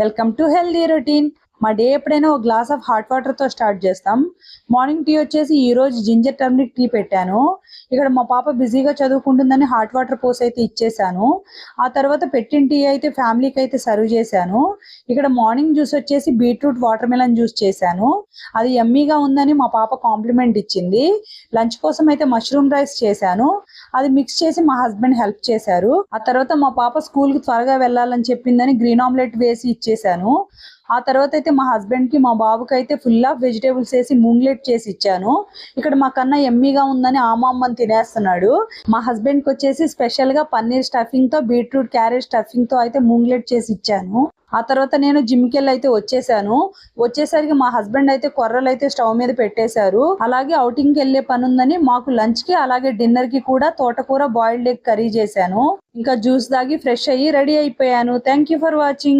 Welcome to healthy routine. మా day ఎప్పుడైనా ఒక గ్లాస్ ఆఫ్ హాట్ వాటర్ తో స్టార్ట్ చేస్తాం. మార్నింగ్ టీ వచ్చేసి ఈ రోజు జింజర్ టర్మరిక్ టీ పెట్టాను. ఇక్కడ మా పాప బిజీగా చదువుకుంటుందని హాట్ వాటర్ పోసి అయితే ఇచ్చేసాను. ఆ తర్వాత పెట్టిన టీ అయితే ఫ్యామిలీకి అయితే సర్వ్ చేశాను. ఇక్కడ మార్నింగ్ జ్యూస్ వచ్చేసి బీట్రూట్ వాటర్ మెలన్ జ్యూస్ చేశాను. అది యమ్మీగా ఉందని మా పాప కాంప్లిమెంట్ ఇచ్చింది. లంచ్ కోసం అయితే మష్రూమ్ రైస్ చేశాను. అది మిక్స్ చేసి మా హస్బెండ్ హెల్ప్ చేశారు. ఆ తర్వాత మా పాప స్కూల్ కి త్వరగా వెళ్ళాలని చెప్పిందని గ్రీన్ ఆమ్లెట్ వేసి ఇచ్చేసాను. ఆ తర్వాత అయితే మా హస్బెండ్ కి మా బాబుకి అయితే ఫుల్ ఆఫ్ వెజిటేబుల్స్ వేసి మూంగ్లెట్ చేసి ఇచ్చాను. ఇక్కడ మా కన్నా ఎమ్మీగా ఉందని ఆమామ్మని తినేస్తున్నాడు. మా హస్బెండ్ కి వచ్చేసి స్పెషల్ గా పన్నీర్ స్టఫింగ్ తో బీట్రూట్ క్యారెట్ స్టఫింగ్ తో అయితే మూంగ్లెట్ చేసి ఇచ్చాను. ఆ తర్వాత నేను జిమ్ కి అయితే వచ్చేసాను. వచ్చేసరికి మా హస్బెండ్ అయితే కొర్రలు అయితే స్టవ్ మీద పెట్టేశారు. అలాగే అవుటింగ్ కి వెళ్లే పని ఉందని మాకు లంచ్ కి అలాగే డిన్నర్ కి కూడా తోటకూర బాయిల్డ్ ఎగ్ కర్రీ చేశాను. ఇంకా జ్యూస్ తాగి ఫ్రెష్ అయ్యి రెడీ అయిపోయాను. Thank you for watching.